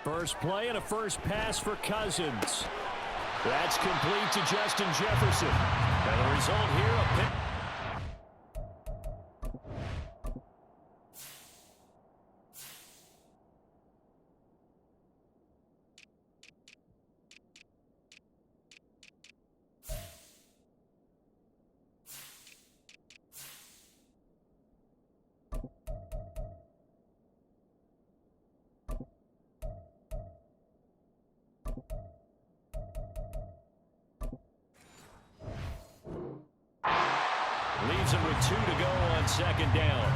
First play and a first pass for Cousins. That's complete to Justin Jefferson. And the result here, a pick. Leaves it with 2 to go on second down.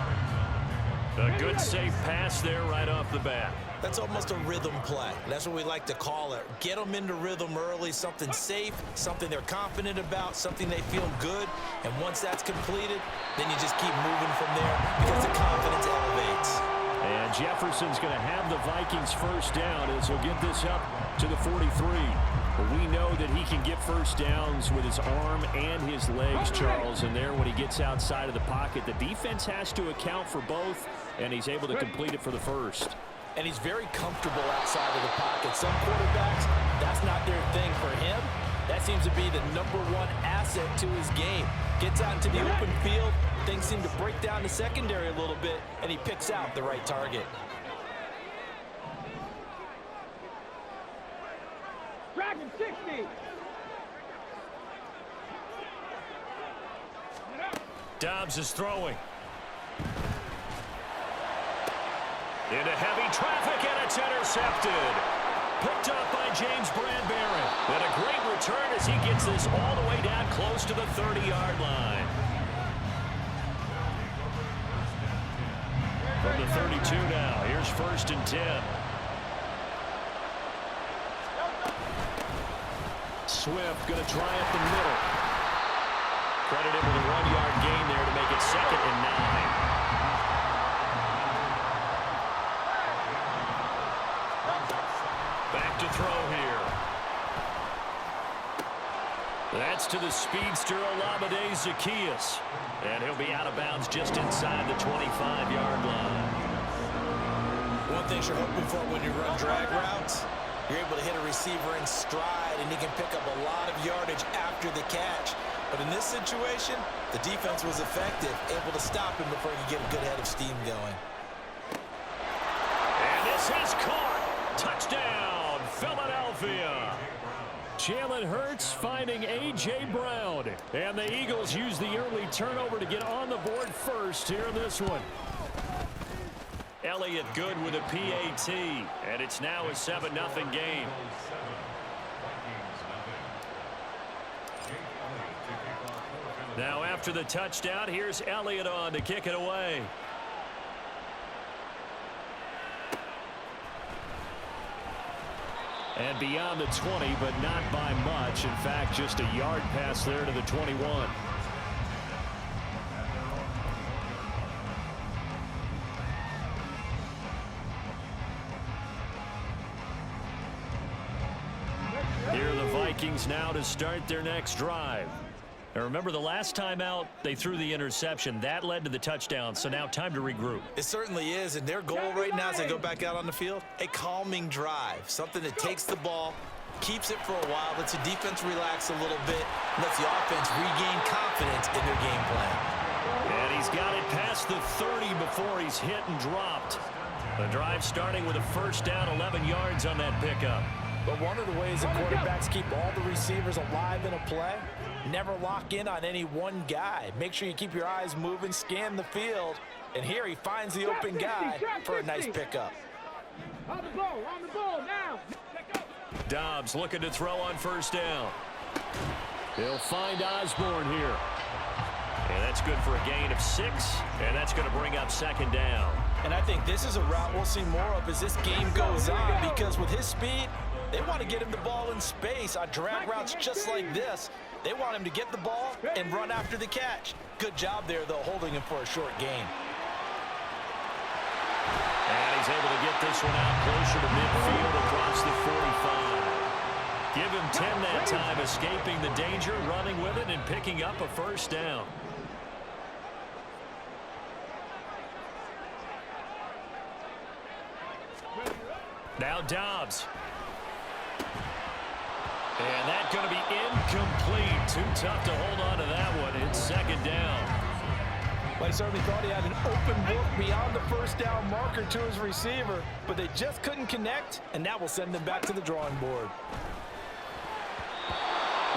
A good safe pass there right off the bat. That's almost a rhythm play. That's what we like to call it. Get them into rhythm early, something safe, something they're confident about, something they feel good. And once that's completed, then you just keep moving from there because the confidence elevates. And Jefferson's going to have the Vikings first down as he'll get this up to the 43. But we know that he can get first downs with his arm and his legs, Charles. And there, when he gets outside of the pocket, the defense has to account for both, and he's able to complete it for the first. And he's very comfortable outside of the pocket. Some quarterbacks, that's not their thing. For him, that seems to be the #1 asset to his game. Gets out into the open field, things seem to break down the secondary a little bit, and he picks out the right target. Dragon 60. Dobbs is throwing. Into heavy traffic, and it's intercepted. Picked up by James Bradbury. And a great return as he gets this all the way down close to the 30-yard line. From the 32 now, here's 1st and 10. Swift going to try up the middle. Credited with a 1-yard gain there to make it 2nd and 9. Back to throw here. That's to the speedster Olamide Zaccheaus. And he'll be out of bounds just inside the 25-yard line. One thing you're hoping for when you run drag routes, you're able to hit a receiver in stride, and he can pick up a lot of yardage after the catch. But in this situation, the defense was effective, able to stop him before he could get a good head of steam going. And this is caught. Touchdown, Philadelphia. Jalen Hurts finding A.J. Brown. And the Eagles use the early turnover to get on the board first here in this one. Elliott good with a PAT. And it's now a 7-0 game. Now after the touchdown, here's Elliott on to kick it away. And beyond the 20, but not by much. In fact, just a yard pass there to the 21. Here are the Vikings now to start their next drive. Now remember, the last time out, they threw the interception. That led to the touchdown, so now time to regroup. It certainly is, and their goal right now as they go back out on the field, a calming drive, something that takes the ball, keeps it for a while, lets the defense relax a little bit, lets the offense regain confidence in their game plan. And he's got it past the 30 before he's hit and dropped. The drive starting with a first down, 11 yards on that pickup. But one of the ways the quarterbacks keep all the receivers alive in a play, never lock in on any one guy. Make sure you keep your eyes moving, scan the field. And here he finds the open guy for a nice pickup. On the ball now. Dobbs looking to throw on first down. He'll find Osborne here. And that's good for a gain of 6. And that's going to bring up 2nd down. And I think this is a route we'll see more of as this game goes on, because with his speed, they want to get him the ball in space on drag routes just like this. They want him to get the ball and run after the catch. Good job there, though, holding him for a short gain. And he's able to get this one out closer to midfield across the 45. Give him 10 that time, escaping the danger, running with it, and picking up a first down. Now Dobbs. And that's going to be incomplete. Too tough to hold on to that one. It's second down. Well, he certainly thought he had an open book beyond the first down marker to his receiver, but they just couldn't connect, and that will send them back to the drawing board.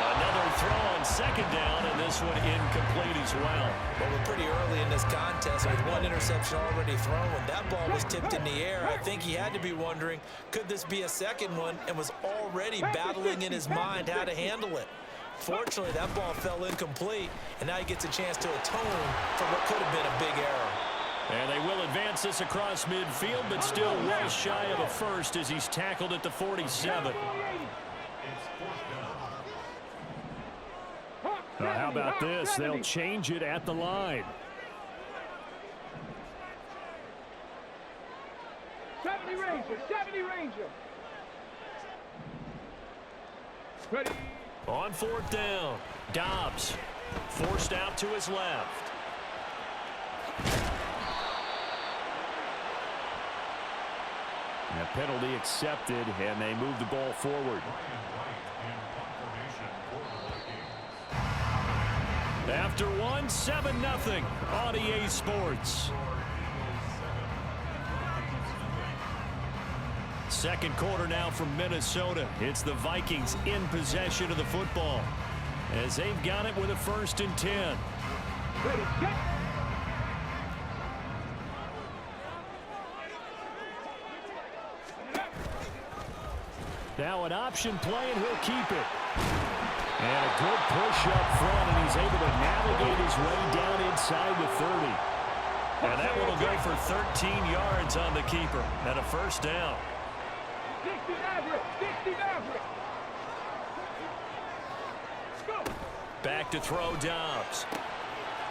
Another throw on second down, and this one incomplete as well. Well, we're pretty early in this contest with one interception already thrown. When that ball was tipped in the air, I think he had to be wondering, could this be a second one, and was already battling in his mind how to handle it. Fortunately, that ball fell incomplete, and now he gets a chance to atone for what could have been a big error. And they will advance this across midfield, but still well shy of a first as he's tackled at the 47. Well, how about this? They'll change it at the line. 70 Ranger, 70 Ranger. Ready. On fourth down, Dobbs forced out to his left. And a penalty accepted, and they move the ball forward. After one, 7-0 on EA Sports. Second quarter now from Minnesota. It's the Vikings in possession of the football as they've got it with a 1st and 10. Ready, set. Now an option play, and he'll keep it. And a good push up front, and he's able to navigate his way down inside the 30. And that one will go for 13 yards on the keeper and a 1st down. 60 Maverick, 60 Maverick. Go. Back to throw Dobbs.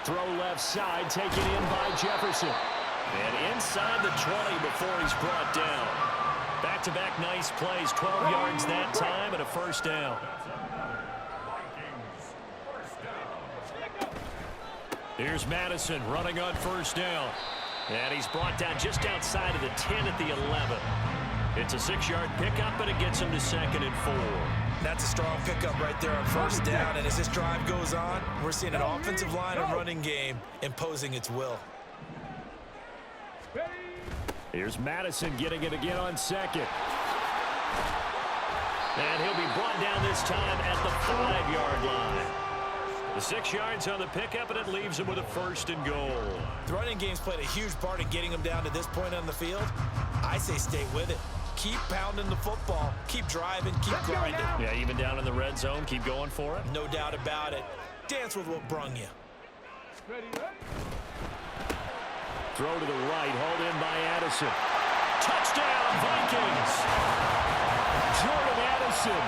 Throw left side, taken in by Jefferson. And inside the 20 before he's brought down. Back-to-back nice plays, 12 yards that time and a 1st down. Here's Madison running on 1st down. And he's brought down just outside of the 10 at the 11. It's a 6-yard pickup, and it gets him to 2nd and 4. That's a strong pickup right there on 1st down, and as this drive goes on, we're seeing an offensive line and running game imposing its will. Here's Madison getting it again on 2nd. And he'll be brought down this time at the 5-yard line. The 6 yards on the pickup, and it leaves him with a 1st and goal. The running game's played a huge part in getting him down to this point on the field. I say stay with it. Keep pounding the football. Keep driving. Keep grinding. Yeah, even down in the red zone, keep going for it. No doubt about it. Dance with what brung you. Ready, ready. Throw to the right, hauled in by Addison. Touchdown, Vikings! Jordan Addison,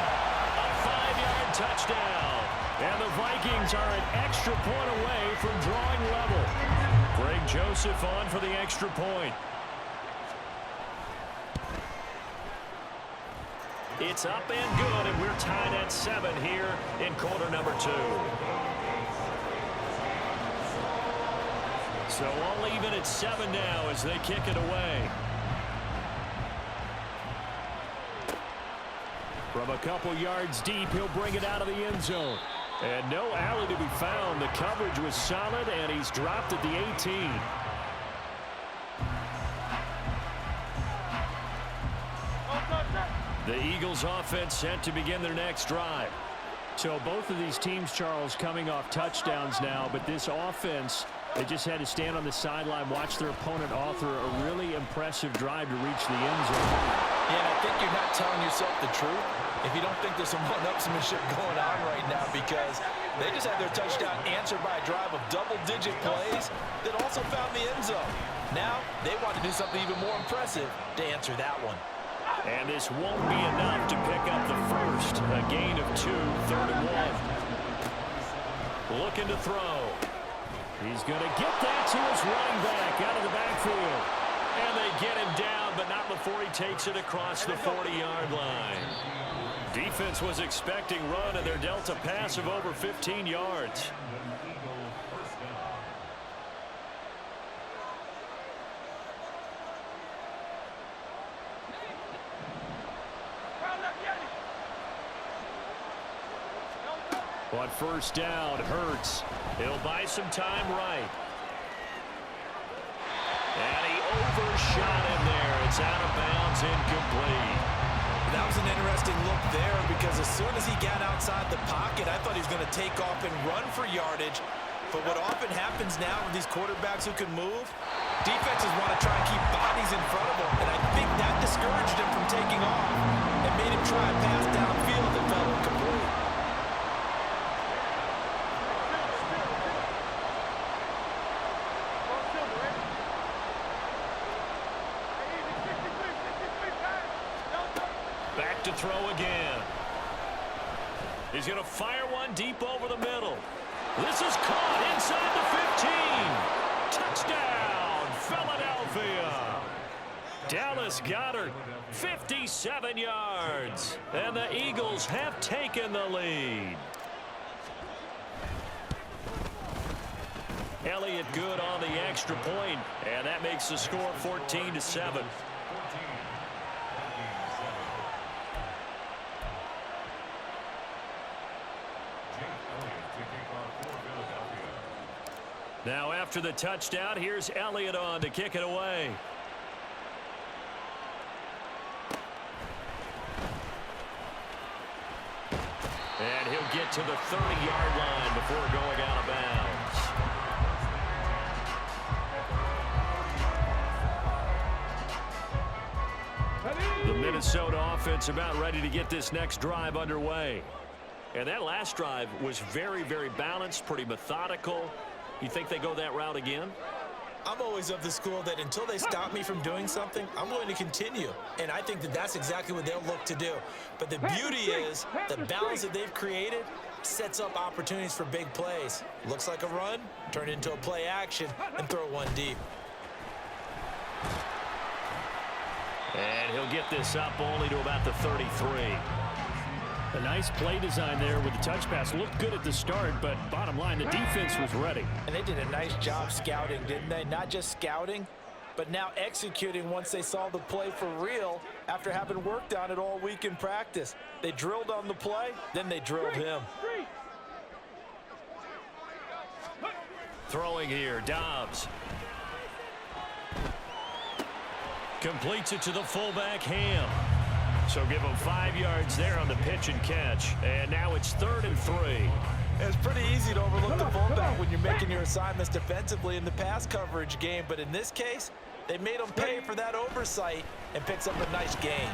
a 5-yard touchdown. And the Vikings are an extra point away from drawing level. Greg Joseph on for the extra point. It's up and good, and we're tied at 7 here in quarter number 2. So all even at 7 now as they kick it away. From a couple yards deep, he'll bring it out of the end zone. And no alley to be found. The coverage was solid, and he's dropped at the 18. The Eagles offense set to begin their next drive. So both of these teams, Charles, coming off touchdowns now, but this offense, they just had to stand on the sideline, watch their opponent author a really impressive drive to reach the end zone. Yeah, and I think you're not telling yourself the truth if you don't think there's some one-upsmanship going on right now, because they just had their touchdown answered by a drive of double-digit plays that also found the end zone. Now they want to do something even more impressive to answer that one. And this won't be enough to pick up the first. A gain of 2, 3rd and 1. Looking to throw. He's going to get that to his running back out of the backfield. And they get him down, but not before he takes it across the 40-yard line. Defense was expecting run, and they're dealt a pass of over 15 yards. On first down, Hurts. He'll buy some time right. And he overshot him there. It's out of bounds, incomplete. That was an interesting look there because as soon as he got outside the pocket, I thought he was going to take off and run for yardage. But what often happens now with these quarterbacks who can move, defenses want to try and keep bodies in front of them. And I think that discouraged him from taking off and made him try a pass downfield that fell incomplete. Back to throw again. He's going to fire one deep over the middle. This is caught inside the 15. Touchdown, Philadelphia. Dallas Goedert, 57 yards. And the Eagles have taken the lead. Elliott good on the extra point, and that makes the score 14-7. Now after the touchdown, here's Elliott on to kick it away. And he'll get to the 30-yard line before going out of bounds. The Minnesota offense about ready to get this next drive underway. And that last drive was very, very balanced, pretty methodical. You think they go that route again? I'm always of the school that until they stop me from doing something, I'm going to continue. And I think that that's exactly what they'll look to do. But the beauty is the balance that they've created sets up opportunities for big plays. Looks like a run, turn it into a play action, and throw one deep. And he'll get this up only to about the 33. A nice play design there with the touch pass. Looked good at the start, but bottom line, the defense was ready. And they did a nice job scouting, didn't they? Not just scouting, but now executing once they saw the play for real after having worked on it all week in practice. They drilled on the play, then they drilled him. Throwing here, Dobbs. Completes it to the fullback, Ham. So give him 5 yards there on the pitch and catch. And now it's 3rd and 3. It's pretty easy to overlook the fullback when you're making your assignments defensively in the pass coverage game. But in this case, they made him pay for that oversight and picks up a nice gain.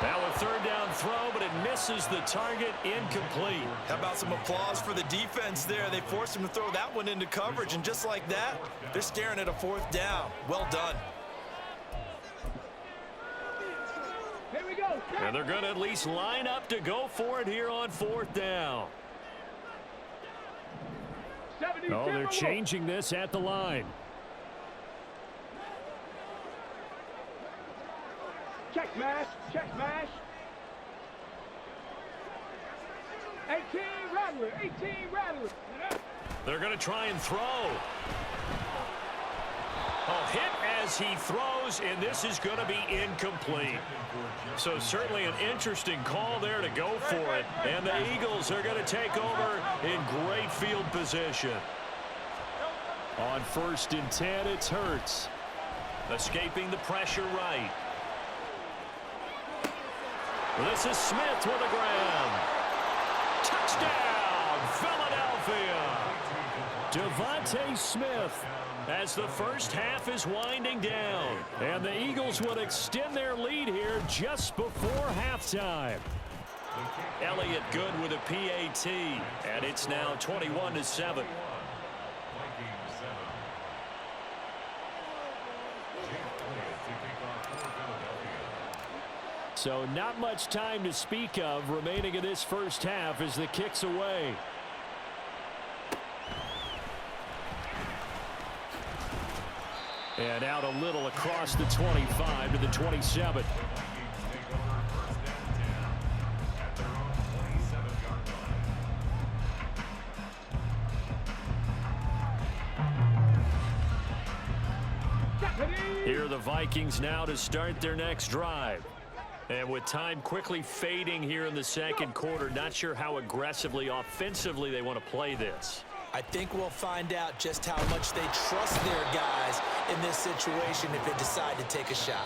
Now a 3rd down throw, but it misses the target, incomplete. How about some applause for the defense there? They forced him to throw that one into coverage, and just like that, they're staring at a 4th down. Well done. And they're going to at least line up to go for it here on 4th down. Oh, they're changing this at the line. Check smash, check smash. 18 Rattler, 18 Rattler. They're going to try and throw. Oh, hit as he throws, and this is going to be incomplete. So certainly an interesting call there to go for it. And the Eagles are going to take over in great field position. On 1st and 10, it's Hurts. Escaping the pressure right. This is Smith with a grab. Touchdown, Philadelphia. Devontae Smith, as the first half is winding down. And the Eagles would extend their lead here just before halftime. Elliott good with a PAT, and it's now 21-7. So not much time to speak of remaining in this first half as the kick's away. And out a little across the 25 to the 27. Here are the Vikings now to start their next drive. And with time quickly fading here in the second quarter, not sure how aggressively, offensively they want to play this. I think we'll find out just how much they trust their guys in this situation if they decide to take a shot.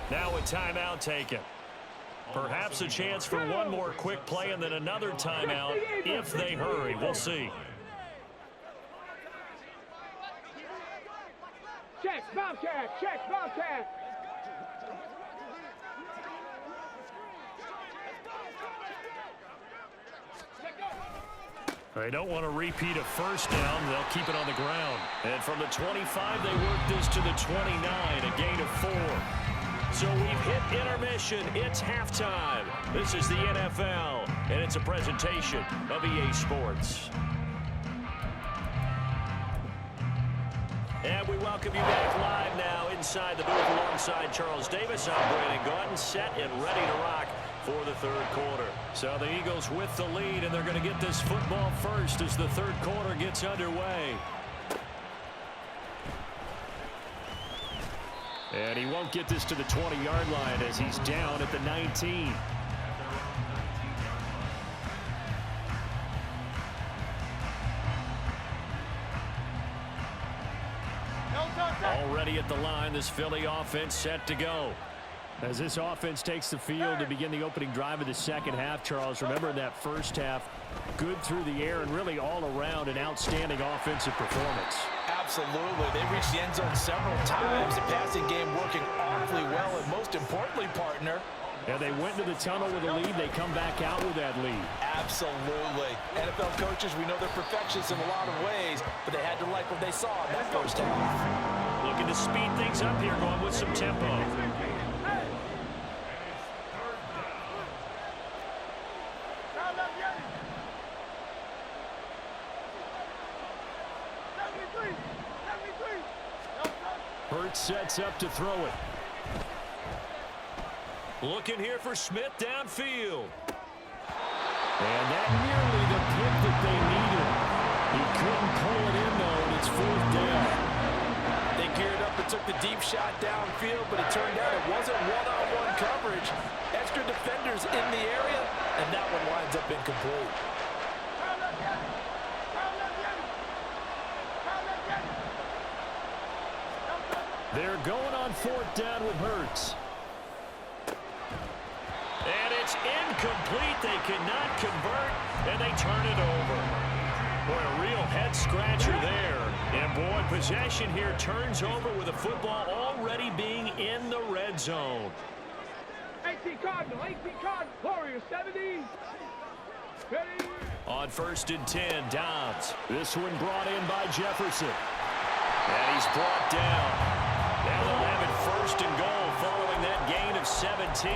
Now a timeout taken. Perhaps a chance for one more quick play and then another timeout if they hurry. We'll see. Check, Bobcat, check, Bobcat. They don't want to repeat a first down. They'll keep it on the ground. And from the 25, they work this to the 29, a gain of 4. So we've hit intermission. It's halftime. This is the NFL, and it's a presentation of EA Sports. And we welcome you back live now inside the booth alongside Charles Davis. I'm Brandon Gaudin, set and ready to rock for the third quarter. So the Eagles with the lead, and they're going to get this football first as the third quarter gets underway. And he won't get this to the 20-yard line as he's down at the 19. Already at the line, this Philly offense set to go. As this offense takes the field to begin the opening drive of the second half, Charles, remember in that first half, good through the air and really all around an outstanding offensive performance. Absolutely. They reached the end zone several times. The passing game working awfully well, and most importantly, partner, and they went to the tunnel with a lead. They come back out with that lead. Absolutely. NFL coaches, we know they're perfectionists in a lot of ways, but they had to like what they saw in that first half. Looking to speed things up here, going with some tempo. Hurts sets up to throw it. Looking here for Smith downfield. And that nearly the pick that they needed. He couldn't pull it in, though, and it's fourth down. They geared up and took the deep shot downfield, but it turned out it wasn't one-on-one coverage. Extra defenders in the area, and that one winds up incomplete. They're going on fourth down with Hurts. And it's incomplete. They cannot convert, and they turn it over. Boy, a real head-scratcher there. And, boy, possession here turns over with the football already being in the red zone. 18 Cardinal, Warriors 70. Ready. On 1st and 10, Dobbs. This one brought in by Jefferson. And he's brought down. Now they'll have it 1st and goal following that gain of 17.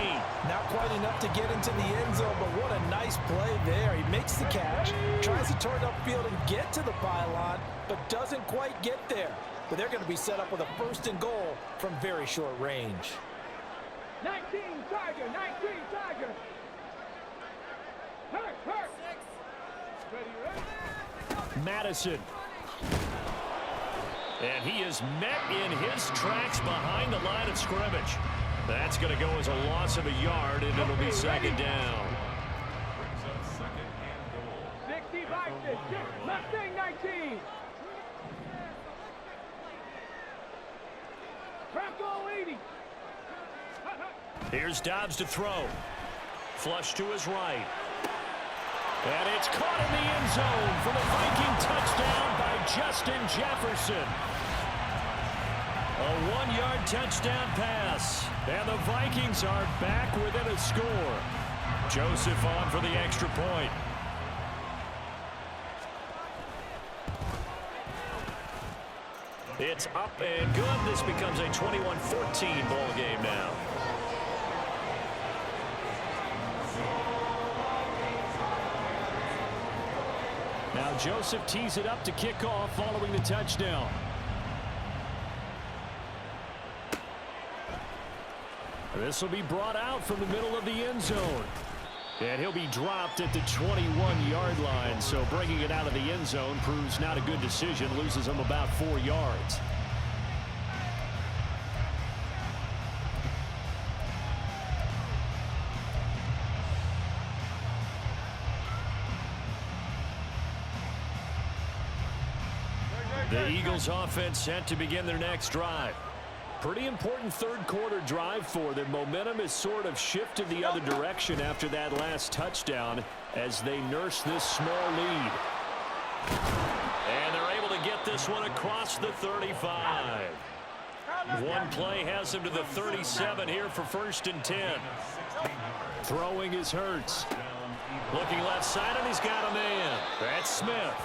Not quite enough to get into the end zone, but what a nice play there. He makes the catch, tries to turn upfield and get to the pylon, but doesn't quite get there. But they're going to be set up with a 1st and goal from very short range. 19 Tiger. Hurt. Ready. Madison. And he is met in his tracks behind the line of scrimmage. That's going to go as a loss of a yard, and it'll be second down. 65, Mustang 19. Bronco 80. Here's Dobbs to throw. Flush to his right. And it's caught in the end zone for the Viking touchdown by Justin Jefferson. A 1-yard touchdown pass. And the Vikings are back within a score. Joseph on for the extra point. It's up and good. This becomes a 21-14 ball game now. Now Joseph tees it up to kick off following the touchdown. This will be brought out from the middle of the end zone. And he'll be dropped at the 21-yard line. So bringing it out of the end zone proves not a good decision. Loses him about 4 yards. The Eagles offense set to begin their next drive. Pretty important third quarter drive for them. Momentum has sort of shifted the other direction after that last touchdown as they nurse this small lead. And they're able to get this one across the 35. One play has him to the 37 here for 1st and 10. Throwing is Hurts. Looking left side, and he's got a man. That's Smith.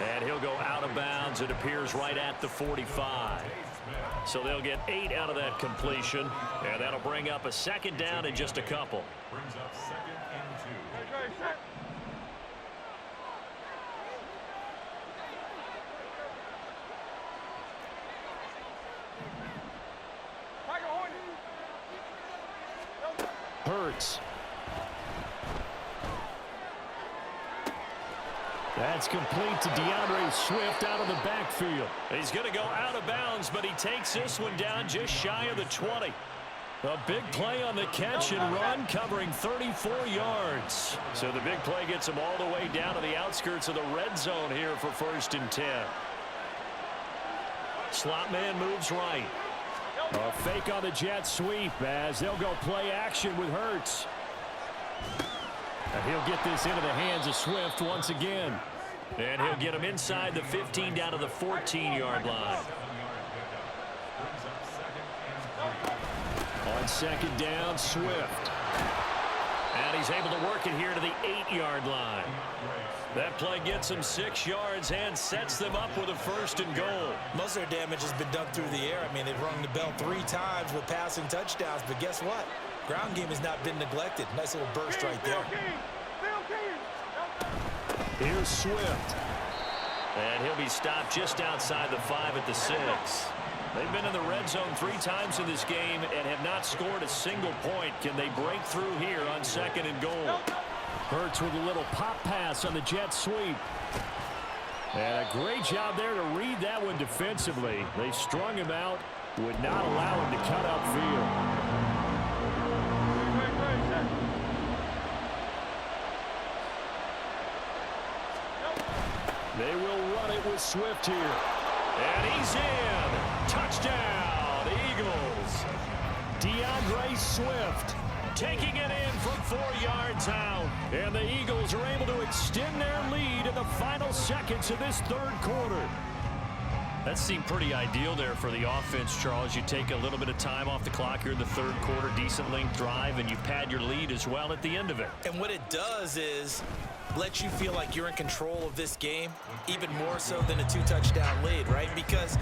And he'll go out of bounds. It appears right at the 45. So they'll get 8 out of that completion. And that'll bring up a 2nd down in just a couple. Brings up 2nd and 2. Hurts. That's complete to DeAndre Swift out of the backfield. He's going to go out of bounds, but he takes this one down just shy of the 20. A big play on the catch and run, covering 34 yards. So the big play gets him all the way down to the outskirts of the red zone here for 1st and 10. Slot man moves right. A fake on the jet sweep as they'll go play action with Hurts. And he'll get this into the hands of Swift once again. And he'll get him inside the 15 down to the 14-yard line. On 2nd down, Swift. And he's able to work it here to the 8-yard line. That play gets him 6 yards and sets them up with a 1st and goal. Most of their damage has been done through the air. I mean, they've rung the bell 3 times with passing touchdowns, but guess what? Ground game has not been neglected. Nice little burst right there. Here's Swift. And he'll be stopped just outside the 5 at the 6. They've been in the red zone 3 times in this game and have not scored a single point. Can they break through here on 2nd and goal? Hurts with a little pop pass on the jet sweep. And a great job there to read that one defensively. They strung him out, would not allow him to cut upfield. They will run it with Swift here. And he's in. Touchdown, Eagles. DeAndre Swift taking it in from 4 yards out. And the Eagles are able to extend their lead in the final seconds of this third quarter. That seemed pretty ideal there for the offense, Charles. You take a little bit of time off the clock here in the third quarter, decent length drive, and you pad your lead as well at the end of it. And what it does is let you feel like you're in control of this game, even more so than a 2-touchdown lead, right? Because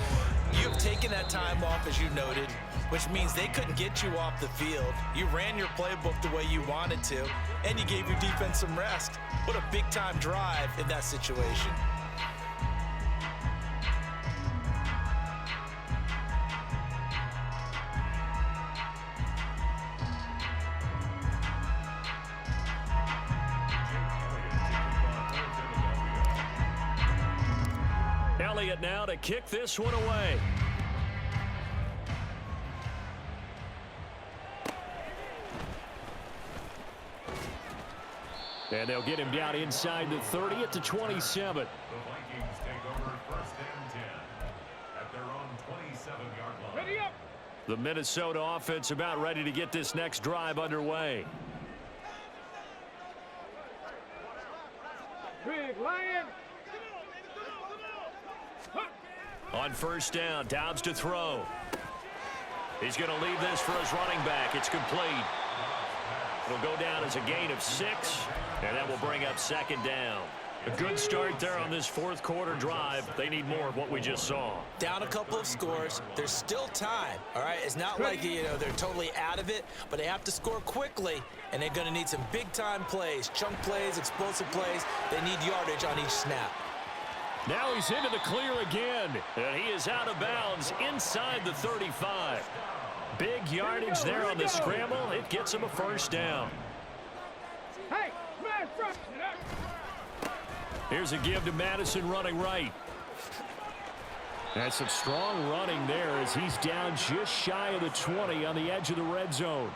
you've taken that time off, as you noted, which means they couldn't get you off the field. You ran your playbook the way you wanted to, and you gave your defense some rest. What a big-time drive in that situation. Elliott now to kick this one away. And they'll get him down inside the 30 at the 27. The Vikings take over 1st and 10 at their own 27-yard line. Ready up. The Minnesota offense about ready to get this next drive underway. Big Lion. On 1st down, Dobbs to throw. He's going to leave this for his running back. It's complete. It'll go down as a gain of 6, and that will bring up 2nd down. A good start there on this fourth quarter drive. They need more of what we just saw. Down a couple of scores. There's still time, all right? It's not like, they're totally out of it, but they have to score quickly, and they're going to need some big-time plays, chunk plays, explosive plays. They need yardage on each snap. Now he's into the clear again, and he is out of bounds inside the 35. Big yardage there on the scramble. It gets him a 1st down. Hey, smash front. Here's a give to Madison running right. That's some strong running there as he's down just shy of the 20 on the edge of the red zone.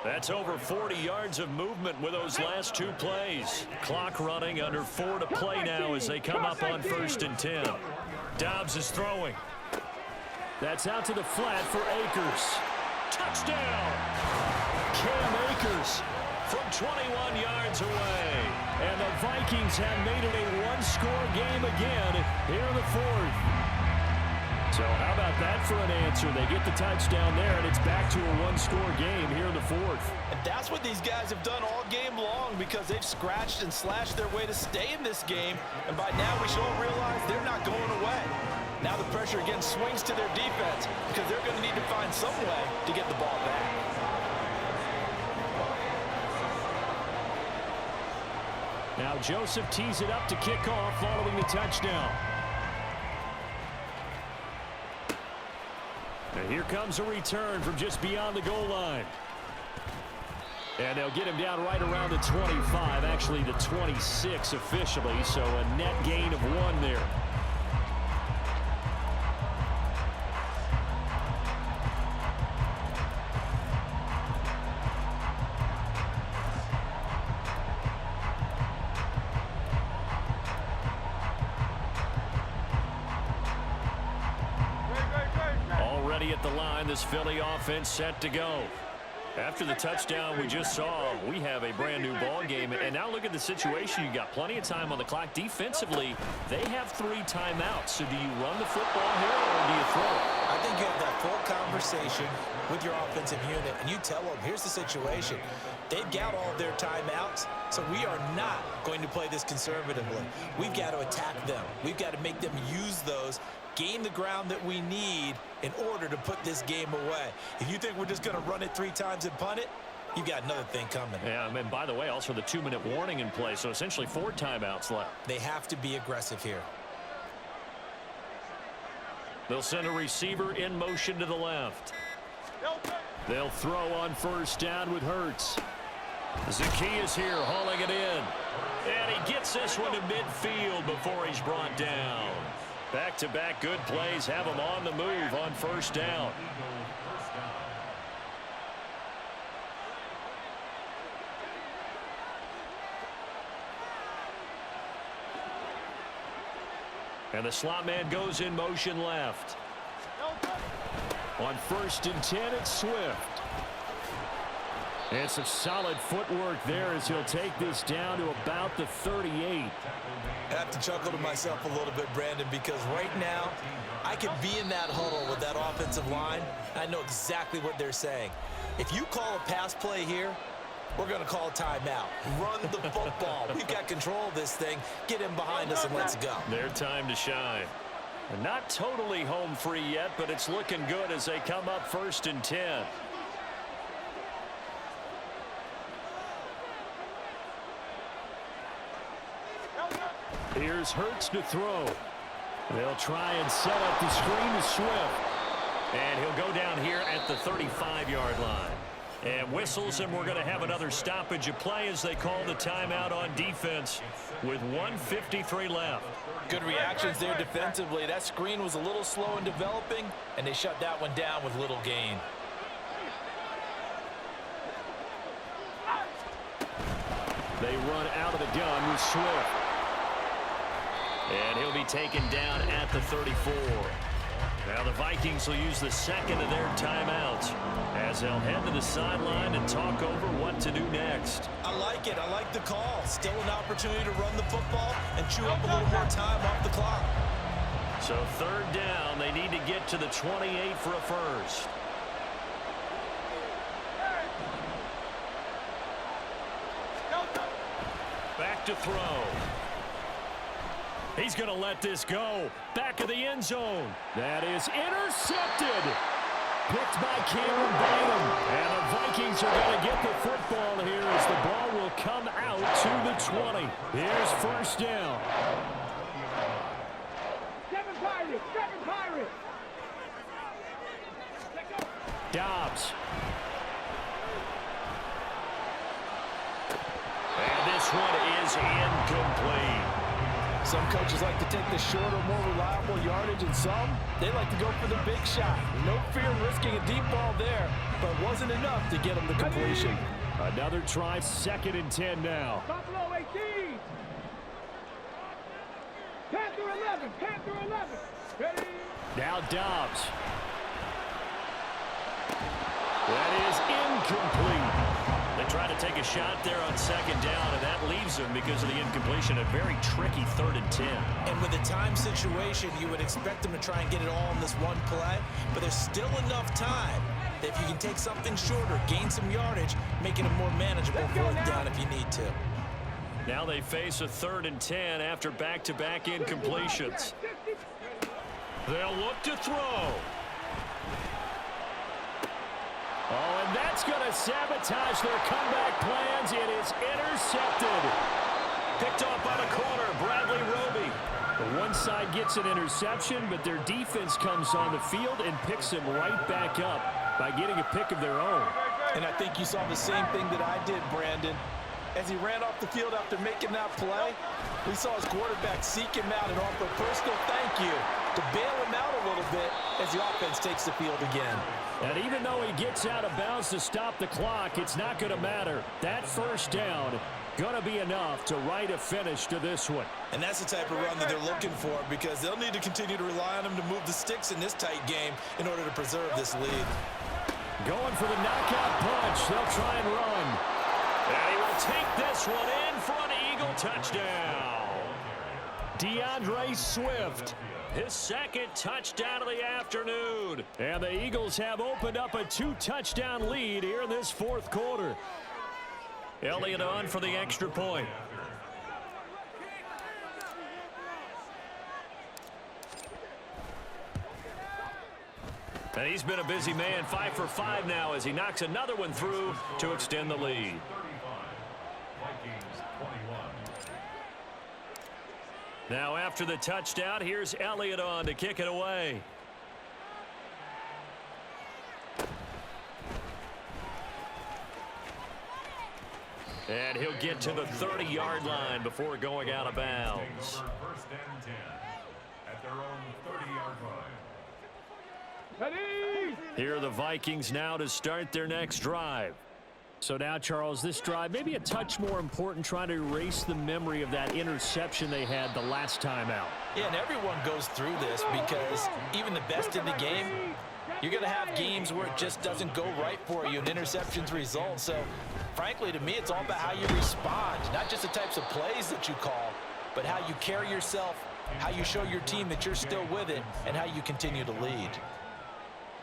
That's over 40 yards of movement with those last 2 plays. Clock running under 4 to play now as they come up on 1st and 10. Dobbs is throwing. That's out to the flat for Akers. Touchdown! Cam Akers from 21 yards away. And the Vikings have made it a one-score game again here in the fourth. So how about that for an answer? They get the touchdown there, and it's back to a one-score game here in the fourth. And that's what these guys have done all game long because they've scratched and slashed their way to stay in this game. And by now we should all realize they're not going away. Now the pressure again swings to their defense because they're going to need to find some way to get the ball back. Now Joseph tees it up to kick off following the touchdown. And here comes a return from just beyond the goal line. And they'll get him down right around the 25, actually the 26 officially, so a net gain of 1 there. Already at the line, this Philly offense set to go. After the touchdown we just saw, we have a brand new ball game. And now look at the situation. You got plenty of time on the clock. Defensively, they have 3 timeouts. So do you run the football here or do you throw it? I think you have that full conversation with your offensive unit, and you tell them, here's the situation. They've got all of their timeouts, so we are not going to play this conservatively. We've got to attack them. We've got to make them use those, gain the ground that we need in order to put this game away. If you think we're just going to run it 3 times and punt it, you've got another thing coming. Yeah, and by the way, also the 2-minute warning in play, so essentially 4 timeouts left. They have to be aggressive here. They'll send a receiver in motion to the left. They'll throw on first down with Hurts. Zacchaeus here hauling it in. And he gets this one to midfield before he's brought down. Back-to-back good plays have him on the move on first down. And the slot man goes in motion left. On first and 10, it's Swift. And some solid footwork there as he'll take this down to about the 38. I have to chuckle to myself a little bit, Brandon, because right now I could be in that huddle with that offensive line. I know exactly what they're saying. If you call a pass play here, we're going to call a timeout. Run the football. We've got control of this thing. Get him behind us and let's go. Their time to shine. And not totally home free yet, but it's looking good as they come up first and 10. Here's Hurts to throw. They'll try and set up the screen to Swift. And he'll go down here at the 35-yard line. And whistles, and we're going to have another stoppage of play as they call the timeout on defense with 1:53 left. Good reactions there defensively. That screen was a little slow in developing, and they shut that one down with little gain. They run out of the gun with Swift. And he'll be taken down at the 34. Now the Vikings will use the second of their timeouts as they'll head to the sideline and talk over what to do next. I like it. I like the call. Still an opportunity to run the football and chew up a little more time off the clock. So third down, they need to get to the 28 for a first. Back to throw. He's going to let this go. Back of the end zone. That is intercepted. Picked by Cameron Bynum. And the Vikings are going to get the football here as the ball will come out to the 20. Here's first down. Seven Pirates. Dobbs. And this one is incomplete. Some coaches like to take the shorter, more reliable yardage, and some, they like to go for the big shot. No fear in risking a deep ball there, but it wasn't enough to get them the completion. Another try, second and 10 now. Buffalo 18. Panther 11. Now Dobbs. That is incomplete. They try to take a shot there on second down, and that leaves them because of the incompletion. A very tricky 3rd and 10. And with a time situation, you would expect them to try and get it all in this one play, but there's still enough time that if you can take something shorter, gain some yardage, make it a more manageable 4th down if you need to. Now they face a 3rd and 10 after back-to-back incompletions. They'll look to throw. Oh, and that's going to sabotage their comeback plans. It is intercepted. Picked off by the corner, Bradley Roby. The one side gets an interception, but their defense comes on the field and picks him right back up by getting a pick of their own. And I think you saw the same thing that I did, Brandon. As he ran off the field after making that play, we saw his quarterback seek him out and offer a personal thank you to bail him out a little bit as the offense takes the field again. And even though he gets out of bounds to stop the clock, it's not going to matter. That 1st down going to be enough to write a finish to this one. And that's the type of run that they're looking for, because they'll need to continue to rely on him to move the sticks in this tight game in order to preserve this lead. Going for the knockout punch. They'll try and run. And he will take this one in for an Eagle touchdown. DeAndre Swift, his 2nd touchdown of the afternoon. And the Eagles have opened up a 2-touchdown lead here in this 4th quarter. Elliott on for the extra point. And he's been a busy man, 5 for 5 now as he knocks another one through to extend the lead. Now after the touchdown, here's Elliott on to kick it away. And he'll get to the 30-yard line before going out of bounds. 1st and 10 at their own 30-yard line. Here are the Vikings now to start their next drive. So now, Charles, this drive maybe a touch more important, trying to erase the memory of that interception they had the last time out. Yeah, and everyone goes through this because even the best in the game, you're going to have games where it just doesn't go right for you and interceptions result. So, frankly, to me, it's all about how you respond, not just the types of plays that you call, but how you carry yourself, how you show your team that you're still with it, and how you continue to lead.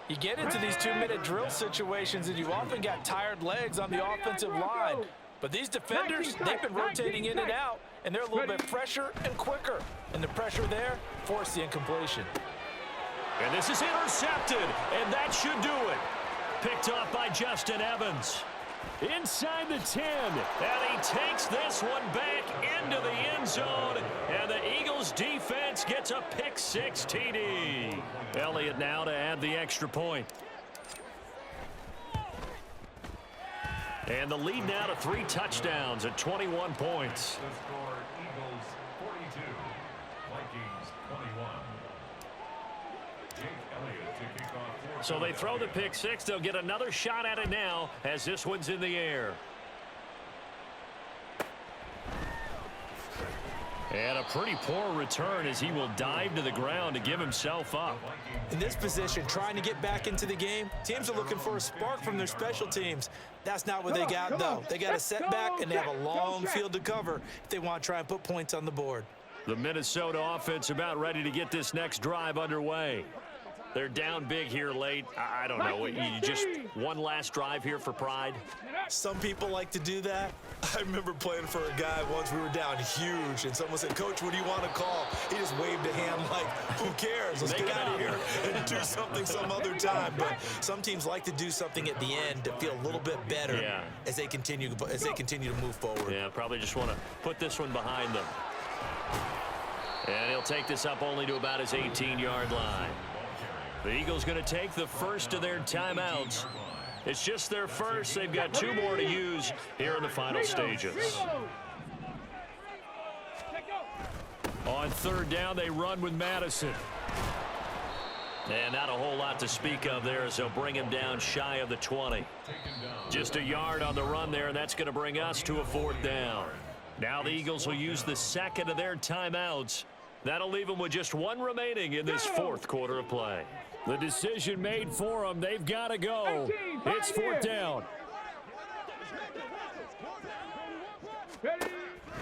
You get into these 2-minute drill situations, and you've often got tired legs on the offensive line. But these defenders, they've been rotating in and out, and they're a little bit fresher and quicker. And the pressure there forced the incompletion. And this is intercepted, and that should do it. Picked off by Justin Evans. Inside the 10, and he takes this one back into the end zone, and the Eagles defense gets a pick-6 TD. Elliott now to add the extra point. And the lead now to 3 touchdowns at 21 points. The score, Eagles 42, Vikings 21. Jake Elliott to kick off. So they throw the pick-6. They'll get another shot at it now as this one's in the air. And a pretty poor return as he will dive to the ground to give himself up. In this position, trying to get back into the game, teams are looking for a spark from their special teams. That's not what they got, though. They got a setback, and they have a long field to cover if they want to try and put points on the board. The Minnesota offense about ready to get this next drive underway. They're down big here late. I don't know. You just one last drive here for pride? Some people like to do that. I remember playing for a guy once. We were down huge, and someone said, "Coach, what do you want to call?" He just waved a hand like, "Who cares? Let's get out of here and do something some other time." But some teams like to do something at the end to feel a little bit better as they continue to move forward. Yeah, probably just want to put this one behind them. And he'll take this up only to about his 18-yard line. The Eagles going to take the first of their timeouts. It's just their first. They've got 2 more to use here in the final stages. On 3rd down, they run with Madison. And not a whole lot to speak of there as they'll bring him down shy of the 20. Just a yard on the run there, and that's going to bring us to a 4th down. Now the Eagles will use the second of their timeouts That'll leave them with just one remaining in this fourth quarter of play. The decision made for them. They've got to go. It's fourth down.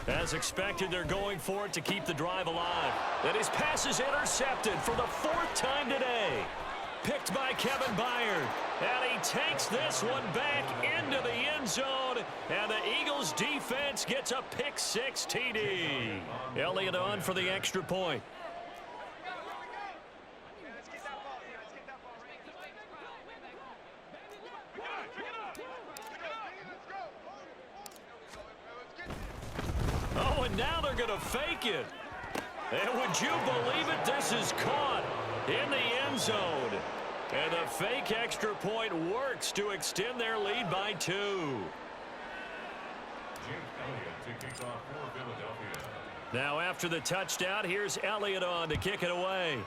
As expected, they're going for it to keep the drive alive. And his pass is intercepted for the fourth time today. Picked by Kevin Byard. And he takes this one back into the end zone. And the Eagles defense gets a pick-6 TD. Elliott on for the extra point. Oh, and now they're going to fake it. And would you believe it? This is caught in the end zone. And the fake extra point works to extend their lead by 2. Now after the touchdown, here's Elliott on to kick it away.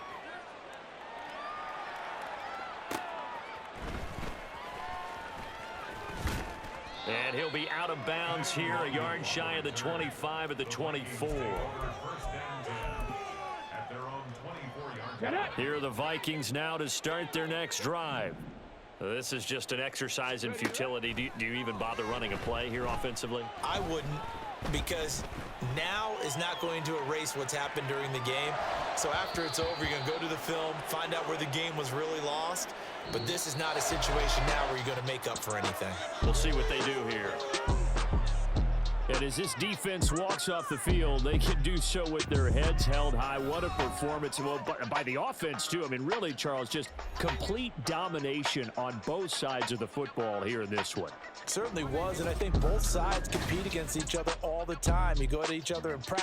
And he'll be out of bounds here, a yard shy of the 25 at the 24. Here are the Vikings now to start their next drive. This is just an exercise in futility. Do you even bother running a play here offensively? I wouldn't, because now is not going to erase what's happened during the game. So after it's over, you're going to go to the film, find out where the game was really lost. But this is not a situation now where you're going to make up for anything. We'll see what they do here. And as this defense walks off the field, they can do so with their heads held high. What a performance. Well, by the offense, too. I mean, really, Charles, just complete domination on both sides of the football here in this one. Certainly was, and I think both sides compete against each other all the time. You go at each other in practice.